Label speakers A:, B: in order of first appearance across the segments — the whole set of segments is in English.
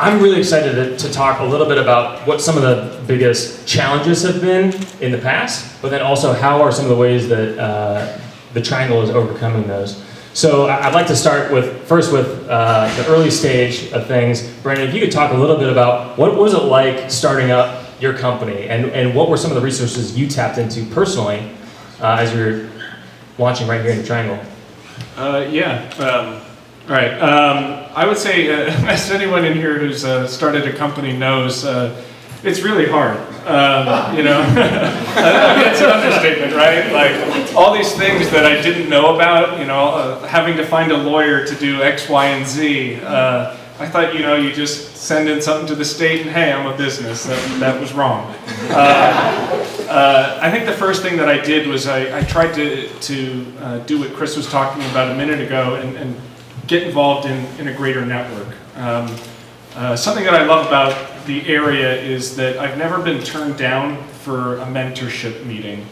A: I'm really excited to talk a little bit about what some of the biggest challenges have been in the past, but then also how are some of the ways that the Triangle is overcoming those. So I'd like to start first with the early stage of things. Brandon, if you could talk a little bit about what was it like starting up your company, and what were some of the resources you tapped into personally as you're launching right here in the Triangle?
B: All right. I would say, as anyone in here who's started a company knows, it's really hard. I mean, it's an understatement, right? Like all these things that I didn't know about. Having to find a lawyer to do X, Y, and Z. I thought, you just send in something to the state and hey, I'm a business. That was wrong. I think the first thing that I did was I tried to do what Chris was talking about a minute ago and get involved in a greater network. Something that I love about the area is that I've never been turned down for a mentorship meeting.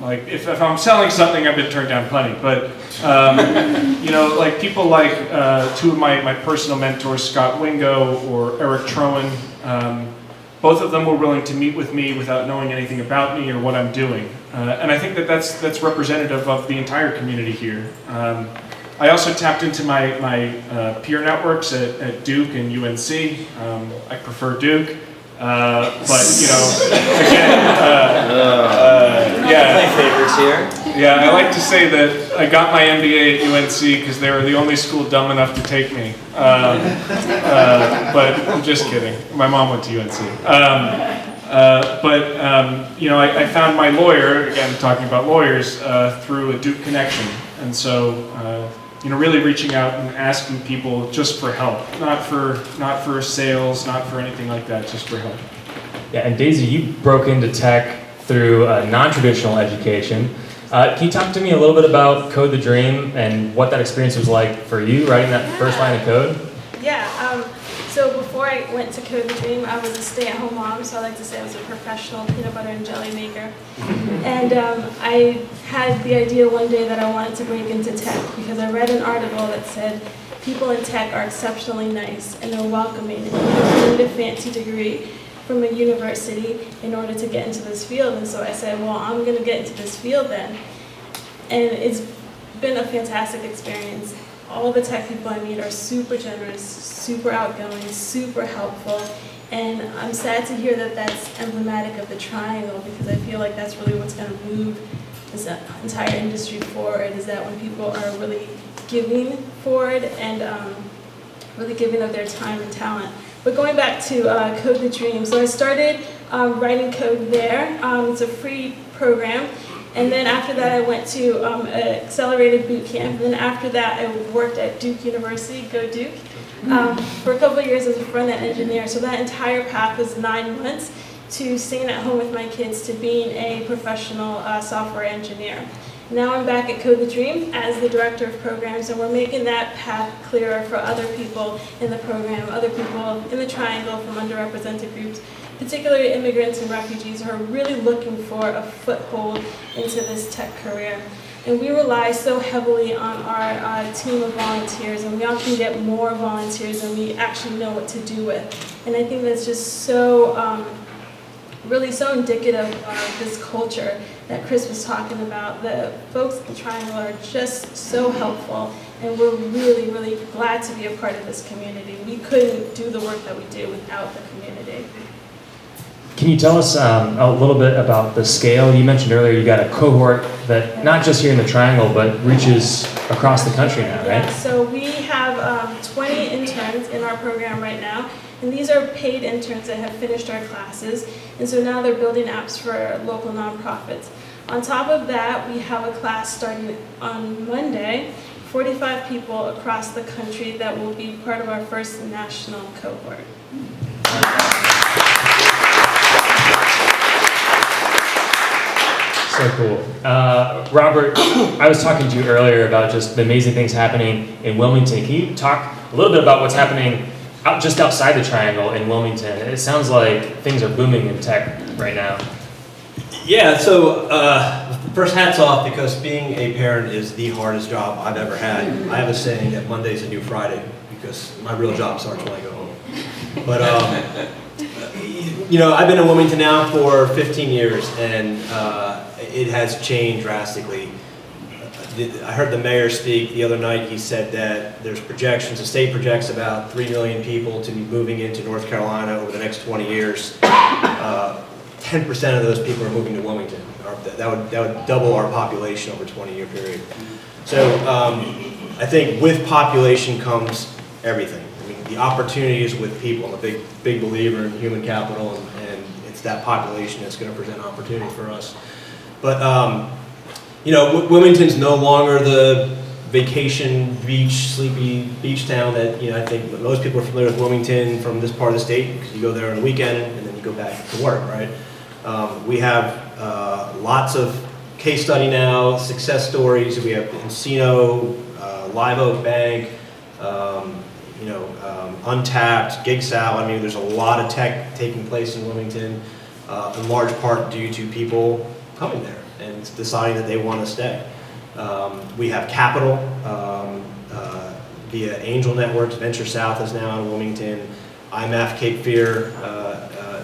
B: Like if I'm selling something, I've been turned down plenty. But like people like two of my personal mentors, Scott Wingo or Eric Trowan, both of them were willing to meet with me without knowing anything about me or what I'm doing. And I think that's representative of the entire community here. I also tapped into my peer networks at Duke and UNC. I prefer Duke, but again, yeah.
C: Play favorites here.
B: Yeah, I like to say that I got my MBA at UNC because they were the only school dumb enough to take me. But I'm just kidding. My mom went to UNC. I found my lawyer, again talking about lawyers, through a Duke connection. And so, really reaching out and asking people just for help, not for sales, not for anything like that, just for help.
A: Yeah, and Daisy, you broke into tech through non-traditional education. Can you talk to me a little bit about Code the Dream and what that experience was like for you, writing that first line of code?
D: Yeah, so before I went to Code the Dream, I was a stay-at-home mom, so I like to say I was a professional peanut butter and jelly maker. And I had the idea one day that I wanted to break into tech because I read an article that said people in tech are exceptionally nice and they're welcoming. And you don't need a fancy degree from a university in order to get into this field. And so I said, well, I'm going to get into this field then. And it's been a fantastic experience. All the tech people I meet are super generous, super outgoing, super helpful, and I'm sad to hear that that's emblematic of the Triangle because I feel like that's really what's going to move this entire industry forward, is that when people are really giving forward and really giving of their time and talent. But going back to Code the Dream, so I started writing code there. It's a free program. And then after that, I went to an accelerated boot camp. And then after that, I worked at Duke University, go Duke, for a couple of years as a front-end engineer. So that entire path was 9 months to staying at home with my kids to being a professional software engineer. Now I'm back at Code the Dream as the director of programs, and we're making that path clearer for other people in the program, other people in the Triangle from underrepresented groups, particularly immigrants and refugees who are really looking for a foothold into this tech career. And we rely so heavily on our team of volunteers, and we often get more volunteers than we actually know what to do with. And I think that's just so, really so indicative of this culture that Chris was talking about. The folks at the Triangle are just so helpful, and we're really, really glad to be a part of this community. We couldn't do the work that we do without the community.
A: Can you tell us a little bit about the scale? You mentioned earlier you got a cohort that not just here in the Triangle, but reaches across the country now, right?
D: Yeah, so we have 20 interns in our program right now, and these are paid interns that have finished our classes, and so now they're building apps for local nonprofits. On top of that, we have a class starting on Monday, 45 people across the country that will be part of our first national cohort.
A: So cool. Robert, I was talking to you earlier about just the amazing things happening in Wilmington. Can you talk a little bit about what's happening just outside the Triangle in Wilmington? It sounds like things are booming in tech right now.
C: Yeah, so first hats off, because being a parent is the hardest job I've ever had. I have a saying that Monday's a new Friday because my real job starts when I go home. But you know, I've been in Wilmington now for 15 years, and it has changed drastically. I heard the mayor speak the other night. He said that there's projections, the state projects about 3 million people to be moving into North Carolina over the next 20 years. 10% of those people are moving to Wilmington. That would double our population over a 20-year period. So I think with population comes everything. I mean, the opportunity is with people. I'm a big believer in human capital, and it's that population that's going to present opportunity for us. But you know, Wilmington's no longer the vacation beach, sleepy beach town that, you know, I think most people are familiar with Wilmington from this part of the state, because you go there on the weekend and then you go back to work, right? We have lots of case study now, success stories. We have Encino, Live Oak Bank, you know, Untapped, Gig Sal. I mean, there's a lot of tech taking place in Wilmington, in large part due to people coming there and deciding that they want to stay. We have capital via Angel Networks. Venture South is now in Wilmington. IMAF Cape Fear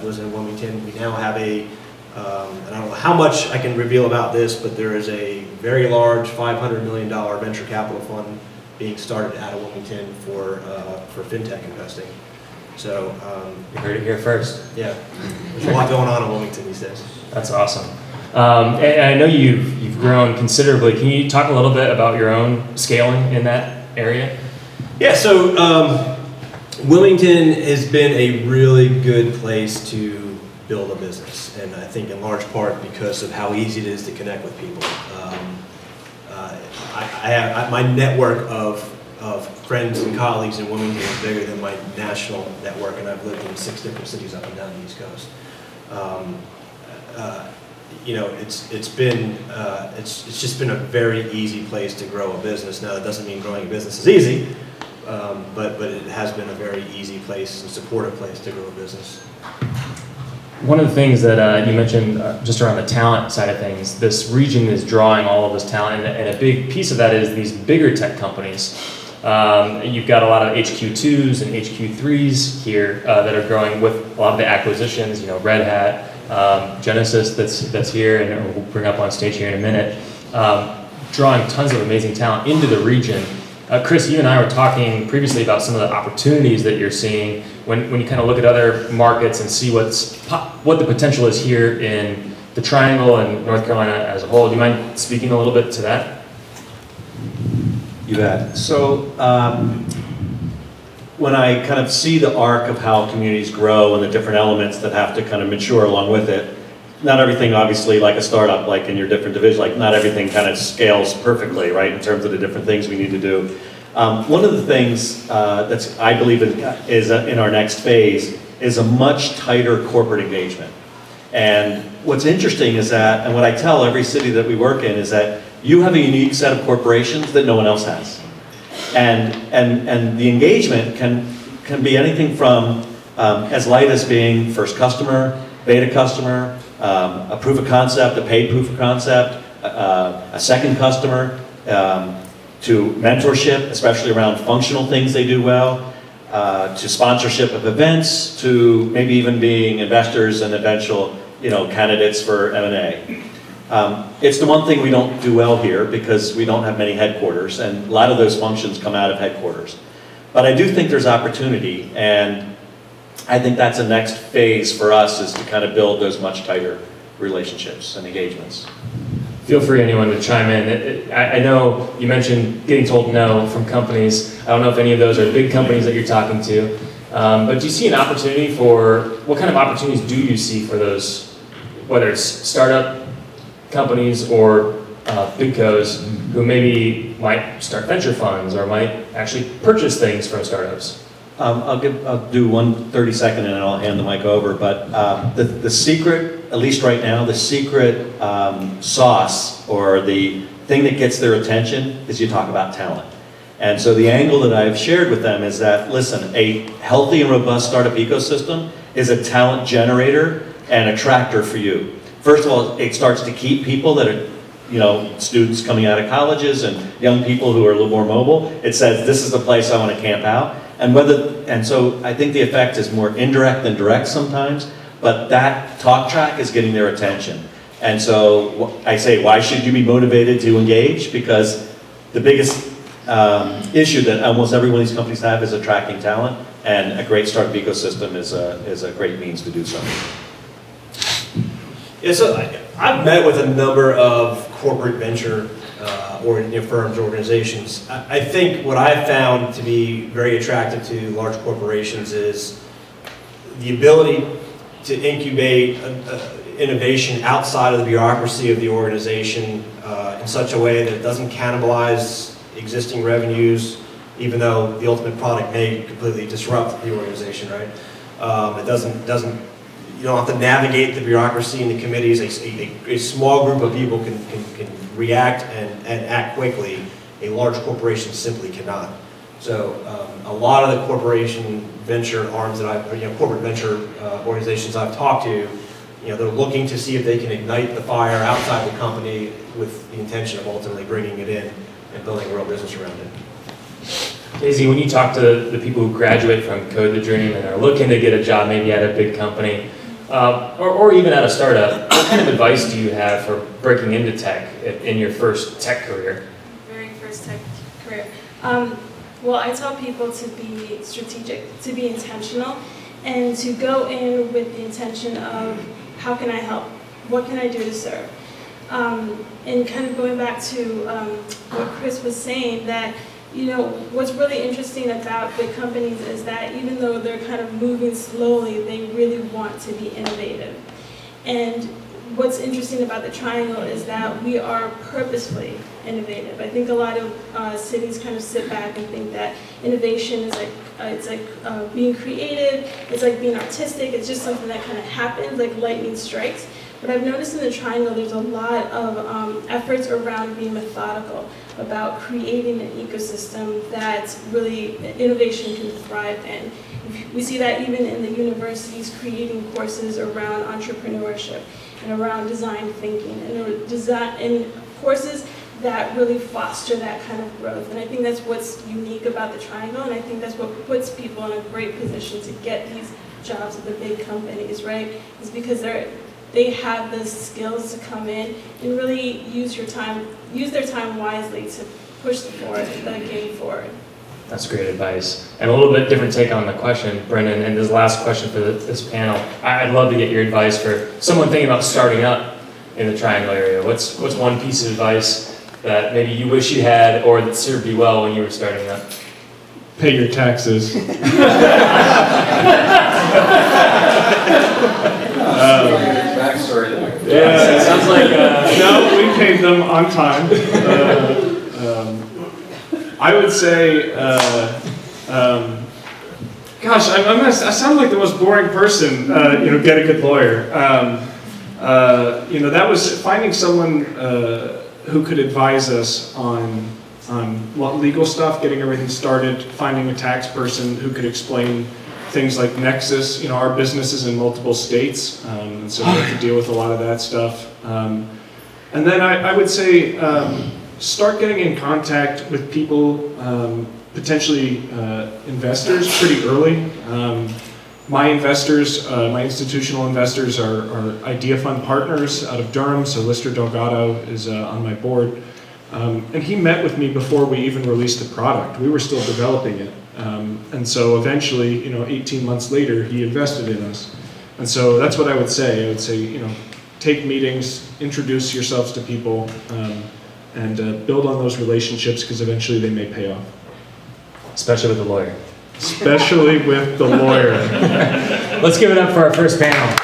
C: was in Wilmington. We now have I don't know how much I can reveal about this, but there is a very large $500 million venture capital fund being started out of Wilmington for fintech investing. So
A: You heard it here first.
C: yeah, there's a lot going on in Wilmington these days.
A: That's awesome. And I know you've grown considerably. Can you talk a little bit about your own scaling in that area?
C: Yeah, so Wilmington has been a really good place to build a business, and I think in large part because of how easy it is to connect with people. My network of friends and colleagues in Wilmington is bigger than my national network, and I've lived in 6 different cities up and down the East Coast. You know, it's just been a very easy place to grow a business. Now, that doesn't mean growing a business is easy, but it has been a very easy place and supportive place to grow a business.
A: One of the things that you mentioned just around the talent side of things, this region is drawing all of this talent, and a big piece of that is these bigger tech companies. You've got a lot of HQ2s and HQ3s here that are growing with a lot of the acquisitions, you know, Red Hat, Genesis that's here, and we'll bring up on stage here in a minute, drawing tons of amazing talent into the region. Chris, you and I were talking previously about some of the opportunities that you're seeing when you kind of look at other markets and see what the potential is here in the Triangle and North Carolina as a whole. Do you mind speaking a little bit to that?
E: You bet. So when I kind of see the arc of how communities grow and the different elements that have to kind of mature along with it, not everything obviously like a startup, like in your different divisions, like not everything kind of scales perfectly, right, in terms of the different things we need to do. One of the things that's I believe is in our next phase is a much tighter corporate engagement. And what's interesting is that, and what I tell every city that we work in is that you have a unique set of corporations that no one else has. And the engagement can be anything from as light as being first customer, beta customer, a proof of concept, a paid proof of concept, a second customer, to mentorship, especially around functional things they do well, to sponsorship of events, to maybe even being investors and eventual, you know, candidates for M&A. It's the one thing we don't do well here because we don't have many headquarters, and a lot of those functions come out of headquarters. But I do think there's opportunity, and I think that's the next phase for us, is to kind of build those much tighter relationships and engagements.
A: Feel free, anyone, to chime in. I know you mentioned getting told no from companies. I don't know if any of those are big companies that you're talking to, but do you see an opportunity what kind of opportunities do you see for those, whether it's startup companies or big cos who maybe might start venture funds or might actually purchase things from startups?
E: I'll do one 30-second and then I'll hand the mic over. But the secret, at least right now, the secret sauce or the thing that gets their attention is you talk about talent. And so the angle that I've shared with them is that, listen, a healthy and robust startup ecosystem is a talent generator and attractor for you. First of all, it starts to keep people that are, you know, students coming out of colleges and young people who are a little more mobile. It says, this is the place I want to camp out. And so I think the effect is more indirect than direct sometimes, but that talk track is getting their attention. And so I say, why should you be motivated to engage? Because the biggest issue that almost every one of these companies have is attracting talent, and a great startup ecosystem is a great means to do so.
C: Yeah, so I've met with a number of corporate venture firms, organizations. I think what I've found to be very attractive to large corporations is the ability to incubate innovation outside of the bureaucracy of the organization in such a way that it doesn't cannibalize existing revenues, even though the ultimate product may completely disrupt the organization, right? It doesn't. You don't have to navigate the bureaucracy and the committees. A small group of people can react and act quickly. A large corporation simply cannot. So a lot of the corporation venture arms that corporate venture organizations I've talked to, they're looking to see if they can ignite the fire outside the company with the intention of ultimately bringing it in and building a real business around it.
A: Daisy, when you talk to the people who graduate from Code the Dream and are looking to get a job maybe at a big company, or even at a startup, what kind of advice do you have for breaking into tech in your first tech career?
D: Very first tech career. Well, I tell people to be strategic, to be intentional, and to go in with the intention of how can I help? What can I do to serve? And kind of going back to what Chris was saying, that what's really interesting about big companies is that even though they're kind of moving slowly, they really want to be innovative. And what's interesting about the Triangle is that we are purposefully innovative. I think a lot of cities kind of sit back and think that innovation is like being creative, it's like being artistic, it's just something that kind of happens, like lightning strikes. But I've noticed in the Triangle there's a lot of efforts around being methodical, about creating an ecosystem that really innovation can thrive in. We see that even in the universities creating courses around entrepreneurship and around design thinking and courses that really foster that kind of growth. And I think that's what's unique about the Triangle, and I think that's what puts people in a great position to get these jobs at the big companies, right? Is because they have the skills to come in and really use their time wisely to push the game forward.
A: That's great advice. And a little bit different take on the question, Brendan, and this last question for this panel. I'd love to get your advice for someone thinking about starting up in the Triangle area. What's one piece of advice that maybe you wish you had or that served you well when you were starting up?
B: Pay your taxes.
F: Backstory there.
A: Yeah, it sounds like...
B: No, we paid them on time. I would say, gosh, I sound like the most boring person, get a good lawyer. That was finding someone who could advise us on legal stuff, getting everything started, finding a tax person who could explain things like Nexus. Our business is in multiple states, and so we have to deal with a lot of that stuff. And then I would say start getting in contact with people, potentially investors, pretty early. My investors, my institutional investors are Idea Fund partners out of Durham, so Lister Delgado is on my board. And he met with me before we even released the product. We were still developing it. And so eventually, 18 months later, he invested in us. And so that's what I would say. I would say, take meetings, introduce yourselves to people, and build on those relationships, because eventually they may pay off.
A: Especially with the lawyer.
B: Especially with the lawyer.
A: Let's give it up for our first panel.